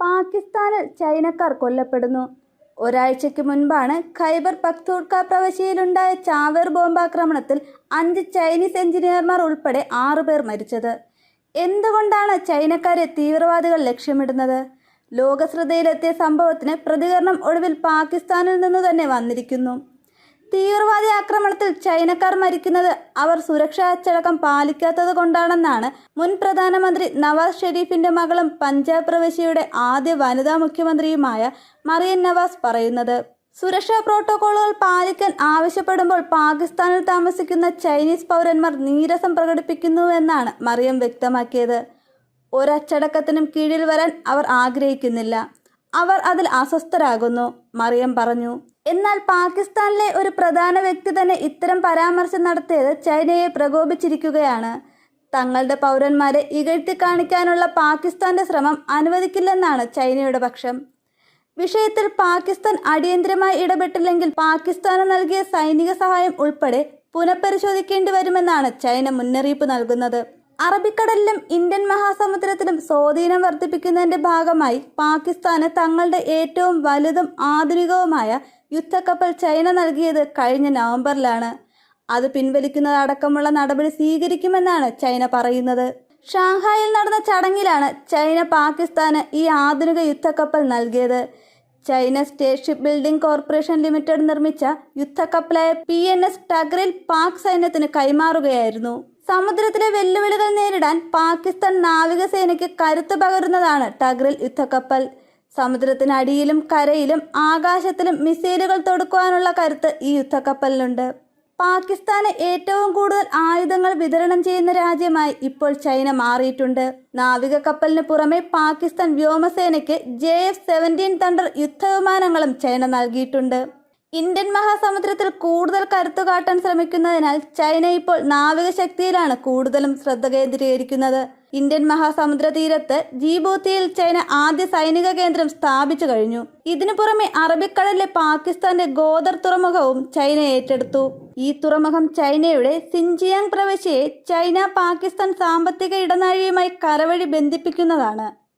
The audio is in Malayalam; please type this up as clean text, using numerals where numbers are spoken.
പാകിസ്ഥാനിൽ ചൈനക്കാർ കൊല്ലപ്പെടുന്നു. ഒരാഴ്ചയ്ക്ക് മുൻപാണ് ഖൈബർ പഖ്തൂൺഖ്വ പ്രവിശ്യയിലുണ്ടായ ചാവേർ ബോംബാക്രമണത്തിൽ 5 ചൈനീസ് എഞ്ചിനീയർമാർ ഉൾപ്പെടെ 6 പേർ മരിച്ചത്. എന്തുകൊണ്ടാണ് ചൈനക്കാരെ തീവ്രവാദികൾ ലക്ഷ്യമിടുന്നത്? ലോകശ്രദ്ധയിലെത്തിയ സംഭവത്തിന് പ്രതികരണം ഒടുവിൽ പാകിസ്ഥാനിൽ നിന്നു തന്നെ വന്നിരിക്കുന്നു. തീവ്രവാദി ആക്രമണത്തിൽ ചൈനക്കാർ മരിക്കുന്നത് അവർ സുരക്ഷാ അച്ചടക്കം പാലിക്കാത്തത് കൊണ്ടാണെന്നാണ് മുൻ പ്രധാനമന്ത്രി നവാസ് ഷെരീഫിന്റെ മകളും പഞ്ചാബ് പ്രവിശ്യയുടെ ആദ്യ വനിതാ മുഖ്യമന്ത്രിയുമായ മറിയം നവാസ് പറയുന്നത്. സുരക്ഷാ പ്രോട്ടോക്കോളുകൾ പാലിക്കാൻ ആവശ്യപ്പെടുമ്പോൾ പാകിസ്ഥാനിൽ താമസിക്കുന്ന ചൈനീസ് പൗരന്മാർ നീരസം പ്രകടിപ്പിക്കുന്നുവെന്നാണ് മറിയം വ്യക്തമാക്കിയത്. ഒരച്ചടക്കത്തിനും കീഴിൽ വരാൻ അവർ ആഗ്രഹിക്കുന്നില്ല, അവർ അതിൽ അസ്വസ്ഥരാകുന്നു, മറിയം പറഞ്ഞു. എന്നാൽ പാകിസ്ഥാനിലെ ഒരു പ്രധാന വ്യക്തി തന്നെ ഇത്തരം പരാമർശം നടത്തിയത് ചൈനയെ പ്രകോപിച്ചിരിക്കുകയാണ്. തങ്ങളുടെ പൗരന്മാരെ ഇകഴ്ത്തി കാണിക്കാനുള്ള പാകിസ്ഥാന്റെ ശ്രമം അനുവദിക്കില്ലെന്നാണ് ചൈനയുടെ പക്ഷം. വിഷയത്തിൽ പാകിസ്ഥാൻ അടിയന്തരമായി ഇടപെട്ടില്ലെങ്കിൽ പാകിസ്ഥാന് നൽകിയ സൈനിക സഹായം ഉൾപ്പെടെ പുനഃപരിശോധിക്കേണ്ടി വരുമെന്നാണ് ചൈന മുന്നറിയിപ്പ് നൽകുന്നത്. അറബിക്കടലിലും ഇന്ത്യൻ മഹാസമുദ്രത്തിലും സ്വാധീനം വർദ്ധിപ്പിക്കുന്നതിന്റെ ഭാഗമായി പാകിസ്ഥാന് തങ്ങളുടെ ഏറ്റവും വലുതും ആധുനികവുമായ യുദ്ധക്കപ്പൽ ചൈന നൽകിയത് കഴിഞ്ഞ നവംബറിലാണ്. അത് പിൻവലിക്കുന്നതടക്കമുള്ള നടപടി സ്വീകരിക്കുമെന്നാണ് ചൈന പറയുന്നത്. ഷാങ്ഹായിൽ നടന്ന ചടങ്ങിലാണ് ചൈന പാകിസ്ഥാന് ഈ ആധുനിക യുദ്ധക്കപ്പൽ നൽകിയത്. China state ship building corporation limited നിർമ്മിച്ച യുദ്ധക്കപ്പലായ PNS ടഗ്രിൽ പാക് സൈന്യത്തിന് കൈമാറുകയായിരുന്നു. സമുദ്രത്തിലെ വെല്ലുവിളികൾ നേരിടാൻ പാകിസ്ഥാൻ നാവികസേനയ്ക്ക് കരുത്ത് പകരുന്നതാണ് ടഗ്രിൽ യുദ്ധക്കപ്പൽ. സമുദ്രത്തിനടിയിലും കരയിലും ആകാശത്തിലും മിസൈലുകൾ തൊടുക്കുവാനുള്ള കരുത്ത് ഈ യുദ്ധക്കപ്പലിനുണ്ട്. പാകിസ്ഥാന് ഏറ്റവും കൂടുതൽ ആയുധങ്ങൾ വിതരണം ചെയ്യുന്ന രാജ്യമായി ഇപ്പോൾ ചൈന മാറിയിട്ടുണ്ട്. നാവിക കപ്പലിന് പുറമെ പാകിസ്ഥാൻ വ്യോമസേനയ്ക്ക് JF-17 തണ്ടർ യുദ്ധവിമാനങ്ങളും ചൈന നൽകിയിട്ടുണ്ട്. ഇന്ത്യൻ മഹാസമുദ്രത്തിൽ കൂടുതൽ കരുത്തു കാട്ടാൻ ശ്രമിക്കുന്നതിനാൽ ചൈന ഇപ്പോൾ നാവികശക്തിയിലാണ് കൂടുതലും ശ്രദ്ധ കേന്ദ്രീകരിക്കുന്നത്. ഇന്ത്യൻ മഹാസമുദ്ര തീരത്ത് ജിബൂത്തിയിൽ ചൈന ആദ്യ സൈനിക കേന്ദ്രം സ്ഥാപിച്ചു കഴിഞ്ഞു. ഇതിനു പുറമെ അറബിക്കടലിലെ പാകിസ്ഥാന്റെ ഗോദർ തുറമുഖവും ചൈന ഏറ്റെടുത്തു. ഈ തുറമുഖം ചൈനയുടെ സിൻജിയാങ് പ്രവിശ്യയെ ചൈന പാകിസ്ഥാൻ സാമ്പത്തിക ഇടനാഴിയുമായി കരവഴി ബന്ധിപ്പിക്കുന്നതാണ്.